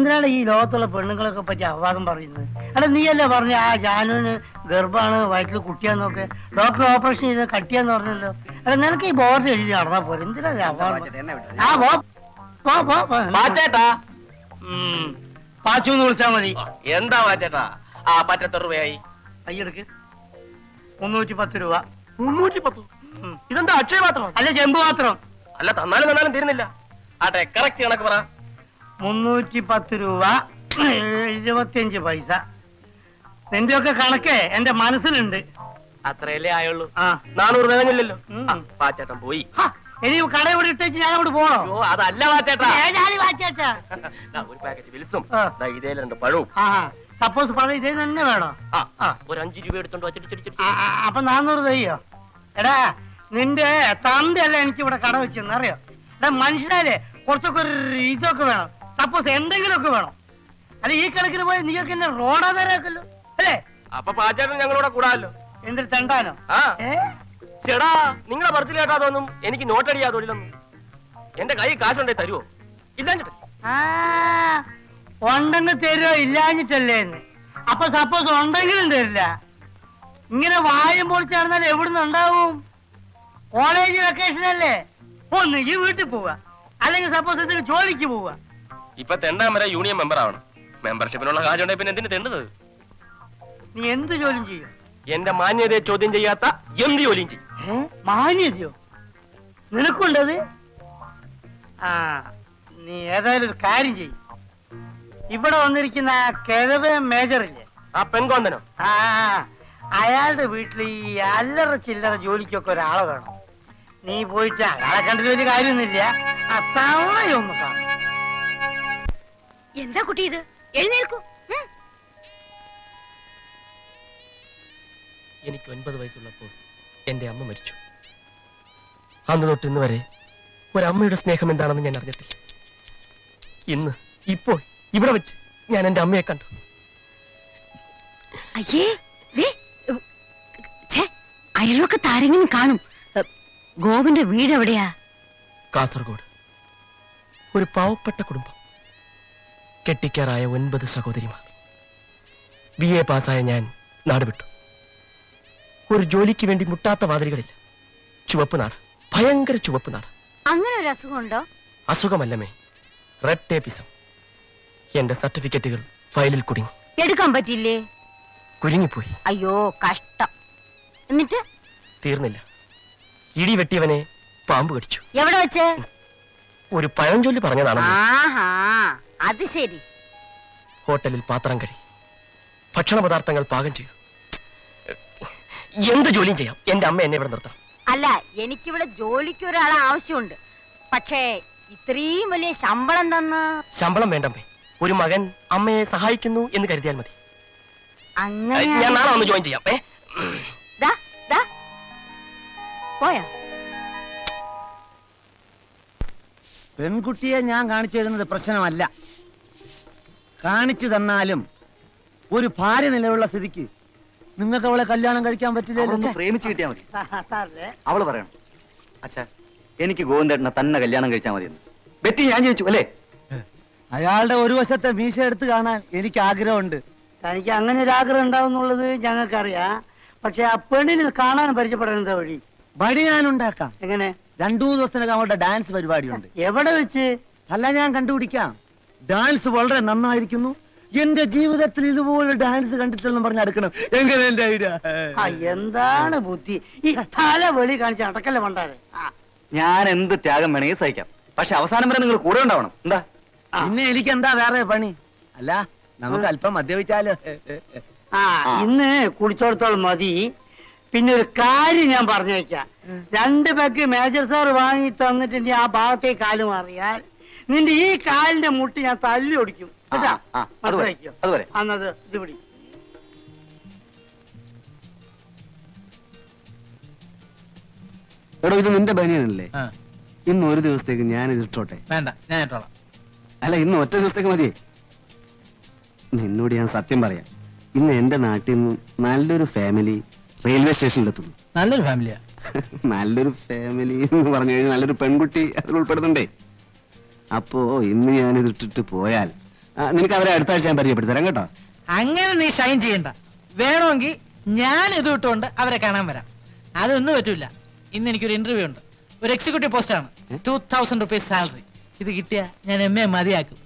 എന്തിനാണ് ഈ ലോകത്തുള്ള പെണ്ണുങ്ങളൊക്കെ പറ്റി അപവാദം പറയുന്നത്? അല്ല നീയല്ലേ പറഞ്ഞ ആ ജാനുവിന് ഗർഭാണ്, വയറ്റിൽ കുട്ടിയാന്നൊക്കെ, ഡോക്ടർ ഓപ്പറേഷൻ ചെയ്ത് കട്ടിയാന്ന് പറഞ്ഞല്ലോ. അല്ല നിനക്ക് ഈ ബോർഡ് എഴുതി നടന്നാ പോലെ എന്തിനാ പാച്ചൂന്ന് വിളിച്ചാ മതി. എന്താ വാച്ചേട്ടാ? ആ പറ്റത്ര രൂപയായി. കയ്യെടുക്ക്. 310 രൂപ. 310? ഇതെന്താ അക്ഷയ പാത്രം? അല്ല ചെമ്പ് പാത്രം. അല്ല തന്നാലും തീരുന്നില്ല. ആട്ടെ കറക്റ്റ് കണക്ക് പറ. 310 രൂപ 25 പൈസ. നിന്റെ ഒക്കെ കണക്ക് എന്റെ മനസ്സിലുണ്ട്. അത്രയല്ലേ ആയുള്ളൂ. 400 തികഞ്ഞില്ലല്ലോ. പാച്ചേട്ടൻ പോയി. ഇനി കട ഇവിടെ ഇട്ടേച്ച് ഞാൻ അവിടെ പോണോ? അതല്ല വാച്ചേട്ടാ. ഒരു പാക്കറ്റ് വിൽസും ഇതേ 2 പഴവും. സപ്പോസ് പഴം ഇതേ തന്നെ വേണോ? ഒരു 5 രൂപ എടുത്തോണ്ട് വച്ചിട്ട്. അപ്പൊ 400 തയ്യോ? എടാ നിന്റെ തന്തയല്ല എനിക്ക് ഇവിടെ കട വെച്ചെന്ന് അറിയോ? എടാ മനുഷ്യനാലേ കുറച്ചൊക്കെ ഒരു ഇതൊക്കെ വേണം. സപ്പോസ് എന്തെങ്കിലുമൊക്കെ വേണം. അല്ല ഈ കണക്കിന് പോയി നീയൊക്കെ എന്നെ റോഡാ നേരാക്കല്ലോ അല്ലേ? അപ്പൊ പാച്ചേട്ടൻ ഞങ്ങളോടെ കൂടാല്ലോ. എന്തിൽ തെണ്ടാനോ? ചേടാ നിങ്ങളെ പറച്ചിൽ കേട്ടാ തോന്നും എനിക്ക് നോട്ടടിയാ തൊഴിലൊന്നും. എന്റെ കൈ കാശുണ്ടേ തരുവോ? ഇല്ലാഞ്ഞിട്ട് ഉണ്ടെന്ന് തരുമോ ഇല്ലാഞ്ഞിട്ടല്ലേ? അപ്പൊ സപ്പോസ് ഉണ്ടെങ്കിലും തരില്ല. ഇങ്ങനെ വായും പൊളിച്ച് നടന്നാൽ എവിടുന്ന് ഉണ്ടാവും? കോളേജ് വെക്കേഷൻ അല്ലേ? ഒന്നുകിൽ വീട്ടിൽ പോവാ, അല്ലെങ്കിൽ സപ്പോസ് എന്തെങ്കിലും ജോലിക്ക് പോവാ. ഇപ്പൊ തെണ്ടാൻ വരെ യൂണിയൻ മെമ്പർ ആവണം. മെമ്പർഷിപ്പിനുള്ള കാശുണ്ടെ പിന്നെ എന്തിനു തെണ്ടുന്നത്? നീ എന്ത് ജോലിയും ചെയ്യും? എന്റെ മാന്യതയെ ചോദ്യം ചെയ്യാത്ത എന്ത് ജോലിയും ചെയ്യും. മാന്യതയോ നിനക്കുണ്ടത്? നീ ഏതായാലും ഒരു കാര്യം ചെയ്യും. ഇവിടെ വന്നിരിക്കുന്ന ആ കിഴവ മേജറില്ലേ, ആ പെൺകോന്തനോ? അയാളുടെ വീട്ടിൽ ഈ അല്ലറ ചില്ലറ ജോലിക്കൊക്കെ ഒരാളെ വേണം. നീ പോയിട്ട് അയാളെ കണ്ടിട്ട് വലിയ കാര്യമൊന്നുമില്ല, ആ തവണയൊന്ന് കാണും. എന്താ കുട്ടി ഇത്? എഴുന്നേൽക്കൂ. എനിക്ക് 9 വയസ്സുള്ളപ്പോൾ എന്റെ അമ്മ മരിച്ചു. അന്ന് തൊട്ട് ഇന്ന് വരെ ഒരമ്മയുടെ സ്നേഹം എന്താണെന്ന് ഞാൻ അറിഞ്ഞിട്ടില്ല. ഇപ്പോൾ ഇവിടെ വെച്ച് ഞാൻ എന്റെ അമ്മയെ കണ്ടു. അയ്യേ, അയൽവൊക്കെ താരെങ്കിലും കാണും. ഗോവിന്റെ വീട് എവിടെയാ? കാസർഗോഡ്. ഒരു പാവപ്പെട്ട കുടുംബം. കെട്ടിക്കാറായ 9 സഹോദരിമാർ. BA പാസ്സായ ഞാൻ നാട് വിട്ടു. ഒരു ജോലിക്ക് വേണ്ടി മുട്ടാത്ത വാതിലുകളില്ല. ചുവപ്പ് നാട്, ഭയങ്കര ചുവപ്പ് നാട്. അങ്ങനെ ഒരു അസുഖമുണ്ടോ? അസുഖമല്ലമേ, റെഡ് ടേപ്പിസം. എന്റെ സർട്ടിഫിക്കറ്റുകൾ ഫയലിൽ കുടുങ്ങി. എടുക്കാൻ പറ്റില്ലേ? കുരുങ്ങിപ്പോയി. അയ്യോ കഷ്ടം. എന്നിട്ട് തീർന്നില്ല. ഇടി വെട്ടിയവനെ പാമ്പ് കടിച്ചു. എവിടെ വെച്ച്? ഒരു പഴഞ്ചൊല്ലി പറഞ്ഞതാണ്. അത് ശരി. ഹോട്ടലിൽ പാത്രം കഴുകി, ഭക്ഷണ പദാർത്ഥങ്ങൾ പാകം ചെയ്തു. എന്ത് ജോലിയും ചെയ്യാം. എന്റെ അമ്മ എന്നെ ഇവിടെ നിർത്തണം. അല്ല, എനിക്കിവിടെ ജോലിക്ക് ഒരാളെ ആവശ്യമുണ്ട്. പക്ഷേ ഇത്രയും വലിയ ശമ്പളം തന്ന്. ശമ്പളം വേണ്ടമ്മേ. ഒരു മകൻ അമ്മയെ സഹായിക്കുന്നു എന്ന് കരുതിയാൽ മതി. അങ്ങനെ ഞാൻ നാളെ ഒന്ന് ജോയിൻ ചെയ്യാം. പോയാ? പെൺകുട്ടിയെ ഞാൻ കാണിച്ചു തരുന്നത് പ്രശ്നമല്ല. കാണിച്ചു തന്നാലും ഒരു ഭാര്യ നിലയുള്ള സ്ഥിതിക്ക് നിങ്ങൾക്ക് അവളെ കല്യാണം കഴിക്കാൻ പറ്റില്ലല്ലോ. പ്രേമിച്ചു കിട്ടിയാൽ മതി. അവള് പറയണം, അച്ഛാ എനിക്ക് ഗോവിന്ദേട്ടനെ തന്നെ കല്യാണം കഴിച്ചാൽ മതി എന്ന്. ബെറ്റി ഞാൻ ചോദിച്ചു അല്ലേ? അയാളുടെ ഒരു വശത്തെ മീശ എടുത്ത് കാണാൻ എനിക്ക് ആഗ്രഹമുണ്ട്. തനിക്ക് അങ്ങനെ ഒരു ആഗ്രഹം ഉണ്ടാവുന്നുള്ളത് ഞങ്ങൾക്കറിയാം. പക്ഷെ ആ പെണ്ണിന് കാണാൻ പരിചയപ്പെടാൻ എന്താ വഴി? വഴി ഞാൻ ഉണ്ടാക്കാം. എങ്ങനെ? 2-3 ദിവസത്തിനകം അവളുടെ ഡാൻസ് പരിപാടിയുണ്ട്. എവിടെ വെച്ച്? അല്ല, ഞാൻ കണ്ടുപിടിക്കാം. ഡാൻസ് വളരെ നന്നായിരിക്കുന്നു. എന്റെ ജീവിതത്തിൽ ഇതുപോലെ ഡാൻസ് കണ്ടിട്ടെന്ന് പറഞ്ഞ് അടുക്കണം. എങ്ങനെ എന്റെ ഐഡിയ? എന്താണ് ബുദ്ധി? ഈ തല വെളി കാണിച്ച് അടക്കല്ലേ പണ്ടാരെ. ഞാൻ എന്ത് ത്യാഗം വേണമെങ്കിൽ സഹിക്കാം. പക്ഷെ അവസാനം വരെ നിങ്ങൾ കൂടെ ഉണ്ടാവണം. എന്താ? പിന്നെ എനിക്ക് എന്താ വേറെ പണി? അല്ല, നമുക്ക് അല്പം മദ്യപിച്ചാലോ? ഇന്ന് കുടിച്ചോടത്തോളം മതി. പിന്നെ ഒരു കാര്യം ഞാൻ പറഞ്ഞു വെക്കാം. 2 പെഗ് മേജർ സാർ വാങ്ങി തന്നിട്ട് നീ ആ ഭാഗത്തേക്ക് കാല് മാറിയാൽ നിന്റെ ഈ കാലിന്റെ മുട്ടി ഞാൻ തല്ലി ഒടിക്കും. അന്നത് ഇത് പിടി. എടോ, ഇത് നിന്റെ ബനിയനല്ലേ? ഇന്ന് ഒരു ദിവസത്തേക്ക് ഞാൻ ഇത് ഇട്ടോട്ടെ? വേണ്ട, ഞാൻ ഇട്ടോളാം. അല്ല, ഇന്ന് ഒറ്റ ദിവസത്തേക്ക് മതിയേ. നിന്നോട് ഞാൻ സത്യം പറയാം, ഇന്ന് എന്റെ നാട്ടിൽ നിന്ന് നല്ലൊരു ഫാമിലി റെയിൽവേ സ്റ്റേഷനിലെത്തുന്നു. നല്ലൊരു ഫാമിലിയാ? നല്ലൊരു ഫാമിലി എന്ന് പറഞ്ഞു കഴിഞ്ഞാൽ നല്ലൊരു പെൺകുട്ടി അതിൽ ഉൾപ്പെടുന്നുണ്ടേ. അപ്പോ ഇന്ന് ഞാനിത് ഇട്ടിട്ട് പോയാൽ നിനക്ക് അവരെ അടുത്ത ആഴ്ച ഞാൻ പരിചയപ്പെടുത്തരാം കേട്ടോ. അങ്ങനെ നീ ഷൈൻ ചെയ്യണ്ട. വേണമെങ്കിൽ ഞാൻ ഇത് വിട്ടുകൊണ്ട് അവരെ കാണാൻ വരാം. അതൊന്നും പറ്റൂല. ഇന്ന് എനിക്കൊരു ഇന്റർവ്യൂ ഉണ്ട്. ഒരു എക്സിക്യൂട്ടീവ് പോസ്റ്റ് ആണ്. 2000 rupees സാലറി. ഇത് കിട്ടിയ ഞാൻ MA മതിയാക്കും.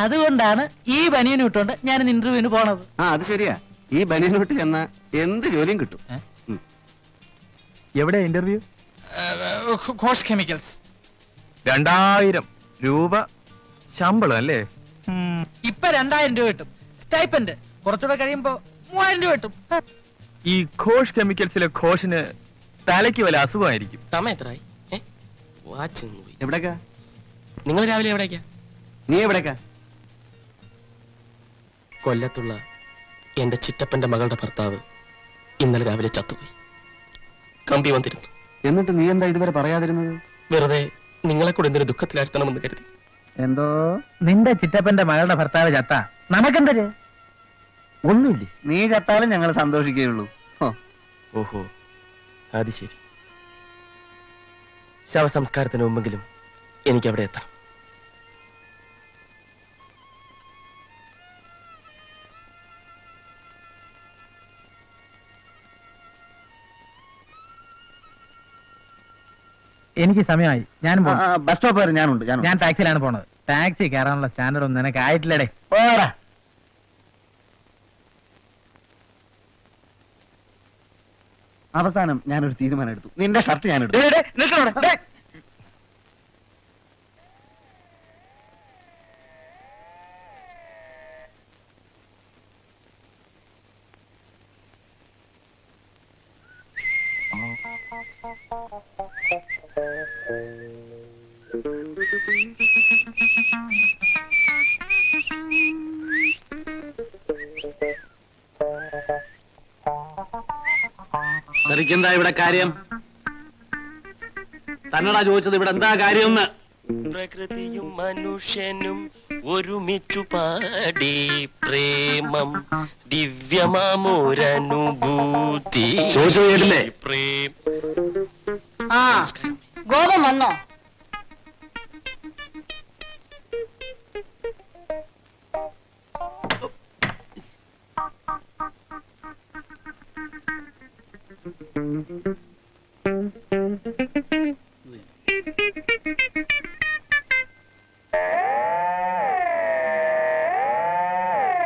അതുകൊണ്ടാണ് ഈ ബനിയൻ വിട്ടുകൊണ്ട് ഞാൻ ഇന്ന് ഇന്റർവ്യൂവിന് പോണത്. അത് ശരിയാ. ഈ ബനിയനോട്ട് ചെന്ന എന്ത് ജോലിയും കിട്ടും. എവിടെ ഇന്റർവ്യൂ? ഘോഷ് കെമിക്കൽസ്. 2000 രൂപ ശമ്പളം അല്ലേ? ഇപ്പൊ 2000 രൂപ കിട്ടും. സ്റ്റൈപ്പൻഡ് കുറച്ചുകൂടെ കഴിയുമ്പോ 3000 രൂപ കിട്ടും. ഈ ഘോഷ് കെമിക്കൽസിലെ ഘോഷിന് തലയ്ക്ക് വല്ല അസുഖമായിരിക്കും. സമയം എത്രയായി? വാച്ച് എവിടേക്കാ? നിങ്ങൾ രാവിലെ എവിടേക്കാ? നീ എവിടേക്കാ? കൊല്ലത്തുള്ള എന്റെ ചിറ്റപ്പന്റെ മകളുടെ ഭർത്താവ് ഇന്നലെ രാവിലെ ചത്തുപോയി. കമ്പി വന്നിരുന്നു. എന്നിട്ട് നീ എന്താ ഇതുവരെ പറയാതിരുന്നത്? വെറുതെ നിങ്ങളെ കൂടെ എന്തൊരു ദുഃഖത്തിലാഴ്ത്തണമെന്ന് കരുതി. എന്തോ നിന്റെ ചിറ്റപ്പന്റെ മകളുടെ ഭർത്താവ് ചത്ത നമുക്കെന്തര്? ഒന്നുമില്ലേ. നീ ചത്താലും ഞങ്ങൾ സന്തോഷിക്കുകയുള്ളൂ. ഓഹോ, അത് ശരി. ശവസംസ്കാരത്തിന് മുമ്പെങ്കിലും എനിക്ക് അവിടെ എത്താം. എനിക്ക് സമയമായി. ഞാനും ബസ് സ്റ്റോപ്പ് വരെ ഞാനുണ്ട്. ഞാൻ ടാക്സിയിലാണ് പോണത്. ടാക്സി കയറാനുള്ള സ്റ്റാൻഡേർഡ് ഒന്നും നിനക്ക് ആയിട്ടില്ലടേ. അവസാനം ഞാനൊരു തീരുമാനം എടുത്തു. നിന്റെ ഷർട്ട് ഞാൻ എടുത്തു. എന്താ ഇവിടെ കാര്യം? തന്നടാ ചോദിച്ചത് ഇവിടെ എന്താ കാര്യം? പ്രകൃതിയും മനുഷ്യനും ഒരുമിച്ചു പാടി പ്രേമം ദിവ്യമാമോരനുഭൂതി. ചോദിച്ചത് കേട്ടില്ലേ? ആ ഗോപം വന്നോ?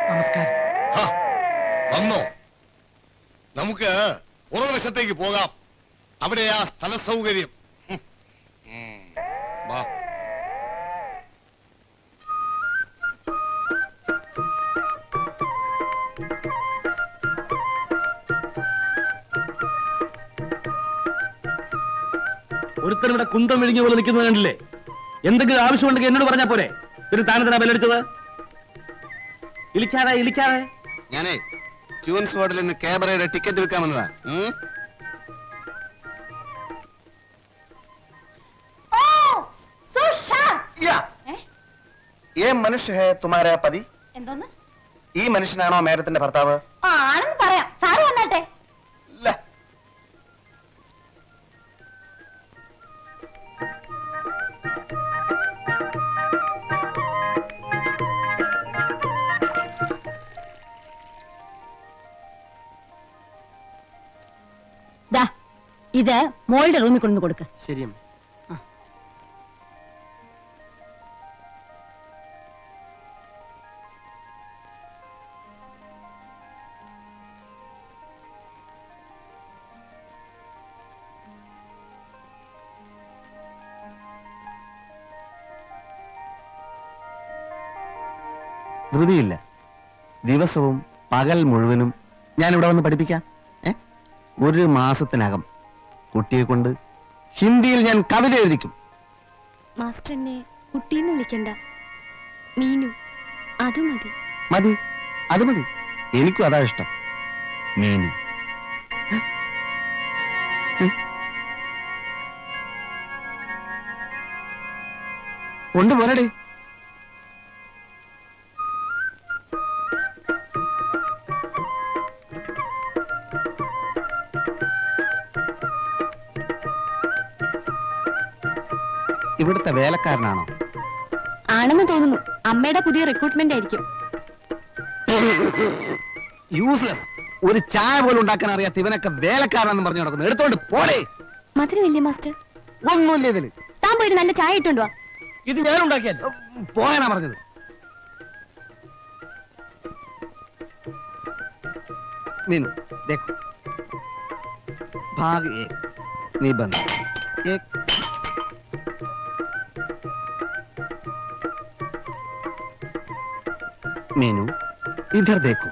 നമസ്കാരം. വന്നോ? നമുക്ക് പുറവശത്തേക്ക് പോകാം. അവിടെയാ സ്ഥല സൗകര്യം. വാ. ഒരുത്തൻ ഇവിടെ കുന്തം വിഴുങ്ങിയ പോലെ നിൽക്കുന്നത് കണ്ടില്ലേ? എന്തെങ്കിലും ആവശ്യമുണ്ടെങ്കിൽ എന്നോട് പറഞ്ഞാ പോരെ. ഒരു താനത്തിനാ ബെല്ലടിച്ചത്? ഇളിക്കാതെ ഞാനേ ക്യൂൻസ് ഹോട്ടലിൽ നിന്ന് ക്യാബറയുടെ ടിക്കറ്റ് വിൽക്കാൻ വന്നതാ. മനുഷ്യ ഹേ തുമാരാ പതി? എന്തോന്ന്? ഈ മനുഷ്യനാണോ മേഡത്തിന്റെ ഭർത്താവ്? ആണെന്ന് പറയാം. സാറ് വന്നാട്ടെ. ഇത് മോളുടെ റൂമിൽ കൊണ്ടു കൊടുക്ക. ശരിയമ്മ. ധൃതിയില്ല. ദിവസവും പകൽ മുഴുവനും ഞാനിവിടെ വന്ന് പഠിപ്പിക്കാം. 1 മാസത്തിനകം കുട്ടിയെ കൊണ്ട് ഹിന്ദിയിൽ ഞാൻ കവിത എഴുതിക്കും. മാസ്റ്റർ എന്നെ കുട്ടീന്ന് വിളിക്കണ്ട, മീനു. അത് മതി. മതി, അത് മതി. എനിക്കും അതാ ഇഷ്ടം. മീനു. കൊണ്ടുപോരടേ. ഇവിടുത്തെ വേലക്കാരനാണോ? ആണെന്ന് തോന്നുന്നു. അമ്മയുടെ പുതിയ റിക്രൂട്ട്മെന്റ് ആയിരിക്കും. യൂസ്ലെസ്. ഒരു ചായ പോലും ഉണ്ടാക്കാൻ അറിയാത്ത ഇവനൊക്കെ വേലക്കാരാണെന്ന് പറഞ്ഞു നടക്കുന്നു. എടുത്തോണ്ട് പോടേ. മധുരമില്ലേ മാസ്റ്റർ? ഒന്നുമില്ല ഇതില്. താൻ പോയി ഒരു നല്ല ചായ ഇട്ടുണ്ടോ? ഇത് ഞാൻ ഉണ്ടാക്കിയാൽ പോയാനാ പറഞ്ഞത്. मीनू देखो भाग 1 निबंध 1 मीनू इधर देखो